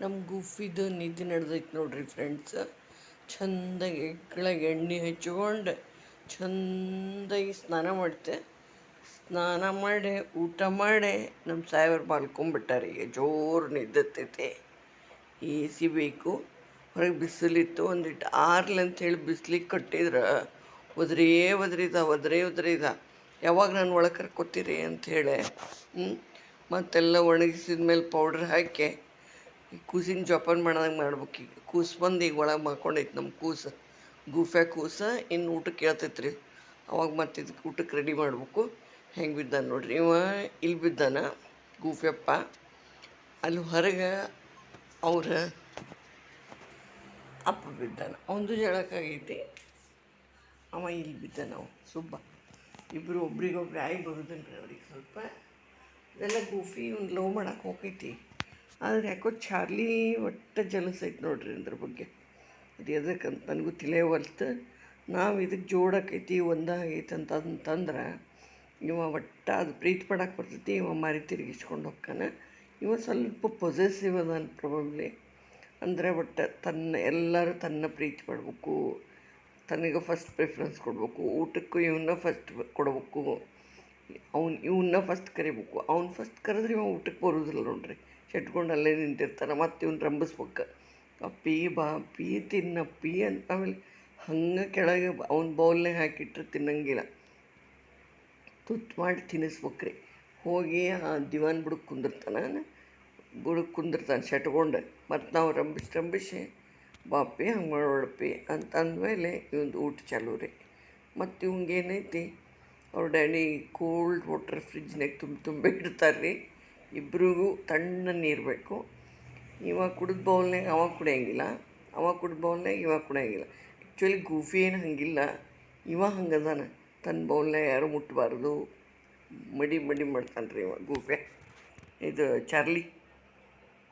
ನಮ್ಮ ಗೂಫಿದು ನಿದ್ದೆ ನಡೆದೈತೆ ನೋಡ್ರಿ ಫ್ರೆಂಡ್ಸ್. ಚೆಂದಾಗಿ ಎಗ್ಳಾಗ ಎಣ್ಣೆ ಹಚ್ಕೊಂಡು ಚೆಂದಾಗಿ ಸ್ನಾನ ಮಾಡ್ತೆ. ಸ್ನಾನ ಮಾಡಿ ಊಟ ಮಾಡಿ ನಮ್ಮ ಸಾಯವರು ಮಲ್ಕೊಂಬಿಟ್ಟಾರೆ. ಈಗ ಜೋರು ನಿದ್ದತ್ತೈತೆ. ಎ ಸಿ ಬೇಕು. ಹೊರಗೆ ಬಿಸಿಲಿತ್ತು, ಒಂದಿಟ್ಟು ಆರ್ಲಿ ಅಂಥೇಳಿ ಬಿಸಿಲಿಗೆ ಕಟ್ಟಿದ್ರೆ ಒದರಿದ ಯಾವಾಗ ನಾನು ಒಳಗೆ ಕರ್ಕೊತೀರಿ ಅಂಥೇಳಿ ಮತ್ತೆಲ್ಲ ಒಣಗಿಸಿದ ಮೇಲೆ ಪೌಡ್ರ್ ಹಾಕಿ ಈ ಕೂಸಿನ ಜೋಪಾನ ಮಾಡ್ದಂಗೆ ಮಾಡ್ಬೇಕು. ಈಗ ಕೂಸು ಬಂದು ಈಗ ಒಳಗೆ ಮಾಡ್ಕೊಂಡೈತಿ ನಮ್ಮ ಕೂಸು. ಕೂಸು ಇನ್ನು ಊಟಕ್ಕೆ ಕೇಳ್ತೈತ್ರಿ. ಅವಾಗ ಮತ್ತೆ ಇದಕ್ಕೆ ಊಟಕ್ಕೆ ರೆಡಿ ಮಾಡ್ಬೇಕು. ಹೆಂಗೆ ಬಿದ್ದಾನೆ ನೋಡ್ರಿ ಇವ. ಇಲ್ಲಿ ಬಿದ್ದಾನ ಗೂಫೆಪ್ಪ. ಅಲ್ಲಿ ಹೊರಗೆ ಅವ್ರ ಅಪ್ಪ ಬಿದ್ದಾನ. ಅವನದು ಜಳಕ್ಕಾಗೈತಿ. ಅವ ಇಲ್ಲಿ ಬಿದ್ದಾನ. ಅವ ಸುಬ್ಬ ಇಬ್ಬರು ಒಬ್ರಿಗೊಬ್ರು ಆಗಿ ಬರೋದನ್ರಿ ಅವ್ರಿಗೆ ಸ್ವಲ್ಪ. ಇದೆಲ್ಲ ಗೂಫಿ ಒಂದು ಲವ್ ಮಾಡಕ್ಕೆ ಹೋಗೈತಿ. ಆದರೆ ಯಾಕೋ ಚಾರ್ಲಿ ಒಟ್ಟು ಜಲಸೈತಿ ನೋಡ್ರಿ ಅದ್ರ ಬಗ್ಗೆ. ಅದು ಎದಕ್ಕಂತ ನನಗೂ ತಿಳಿಯವಲ್ತು. ನಾವು ಇದಕ್ಕೆ ಜೋಡಾಕೈತಿ ಒಂದಾಗೈತಿ ಅಂತಂದ್ರೆ ಇವ ಒಟ್ಟು ಅದು ಪ್ರೀತಿ ಪಡಕ್ಕೆ ಬರ್ತೈತಿ. ಇವ ಮಾರಿ ತಿರುಗಿಸ್ಕೊಂಡು ಹೋಗ್ತಾನ. ಇವ ಸ್ವಲ್ಪ ಪೊಸೆಸಿವ್ ಅದಾನ ಪ್ರಾಬಬ್ಲಿ. ಅಂದರೆ ಒಟ್ಟು ಎಲ್ಲರೂ ತನ್ನ ಪ್ರೀತಿ ಪಡ್ಬೇಕು, ತನಗೆ ಫಸ್ಟ್ ಪ್ರಿಫರೆನ್ಸ್ ಕೊಡ್ಬೇಕು. ಊಟಕ್ಕೂ ಇವನ್ನ ಫಸ್ಟ್ ಕೊಡ್ಬೇಕು, ಇವನ್ನ ಫಸ್ಟ್ ಕರಿಬೇಕು. ಅವ್ನು ಫಸ್ಟ್ ಕರೆದ್ರೆ ಇವ ಊಟಕ್ಕೆ ಬರೋದಿಲ್ಲ ನೋಡ್ರಿ. ಚೆಟ್ಕೊಂಡು ಅಲ್ಲೇ ನಿಂತಿರ್ತಾನೆ. ಮತ್ತು ಇವ್ನು ರಂಬಿಸ್ಬೇಕು. ಅಪ್ಪಿ ಬಾಪಿ ತಿನ್ನಪ್ಪಿ ಅಂತ. ಆಮೇಲೆ ಹಂಗೆ ಕೆಳಗೆ ಅವ್ನ ಬೌಲ್ನಾಗ ಹಾಕಿಟ್ರೆ ತಿನ್ನಂಗಿಲ್ಲ. ತುತ್ತು ಮಾಡಿ ತಿನ್ನಿಸ್ಬೇಕ್ರಿ. ಹೋಗಿ ಆ ದಿವಾನ್ ಬುಡಕ್ಕೆ ಕುಂದಿರ್ತಾನೆ ಶೆಟ್ಕೊಂಡು. ಮತ್ತು ನಾವು ರಂಬಿಸಿ ಬಾಪಿ ಹಂಗೆ ಮಾಡೋಳಪ್ಪಿ ಅಂತ ಅಂದಮೇಲೆ ಇವಂದು ಊಟ ಚಾಲೂ ರೀ. ಮತ್ತು ಇವಂಗೇನೈತಿ ಅವ್ರ ಡ್ಯಾಡಿ ಕೋಲ್ಡ್ ವಾಟರ್ ಫ್ರಿಜ್ನಾಗ ತುಂಬಿ ಇಡ್ತಾರೆ ರೀ. ಇಬ್ರಿಗೂ ತಣ್ಣ ನೀರು ಬೇಕು. ಇವ ಕುಡಿದ ಬೌಲ್ನಾಗ ಅವ ಕುಡಿಯೋಂಗಿಲ್ಲ, ಅವ ಕುಡಿದ ಬೌಲ್ನಾಗ ಇವ ಕುಡಿಯೋಂಗಿಲ್ಲ. ಆ್ಯಕ್ಚುಲಿ ಗೂಫಿ ಏನು ಹಂಗಿಲ್ಲ, ಇವ ಹಂಗದಾನ. ತನ್ನ ಬೌಲ್ನಾಗ ಯಾರೂ ಮುಟ್ಟಬಾರ್ದು, ಮಡಿ ಮಾಡ್ತಾನೆ ರೀ ಇವ ಗೂಫೆ. ಇದು ಚಾರ್ಲಿ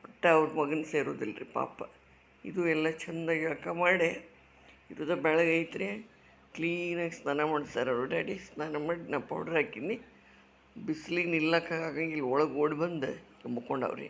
ಒಟ್ಟು ಅವ್ರ ಮಗನ ಸೇರೋದಿಲ್ಲ ರೀ ಪಾಪ. ಇದು ಎಲ್ಲ ಚೆಂದಾಗಿ ಜಳಕ ಮಾಡಿ ಇರೋದ ಬೆಳಗೈತ್ರಿ. ಕ್ಲೀನಾಗಿ ಸ್ನಾನ ಮಾಡ್ತಾರೆ ಅವ್ರ ಡ್ಯಾಡಿ. ಸ್ನಾನ ಮಾಡಿ ನಾ ಪೌಡ್ರ್ ಹಾಕಿನಿ. ಬಿಸಿಲಿಗೆ ನಿಲ್ಲಕ್ಕಾಗಂಗಿಲ್ಲ, ಒಳಗೆ ಓಡಿ ಬಂದು ಮುಕ್ಕೊಂಡವ್ರಿ.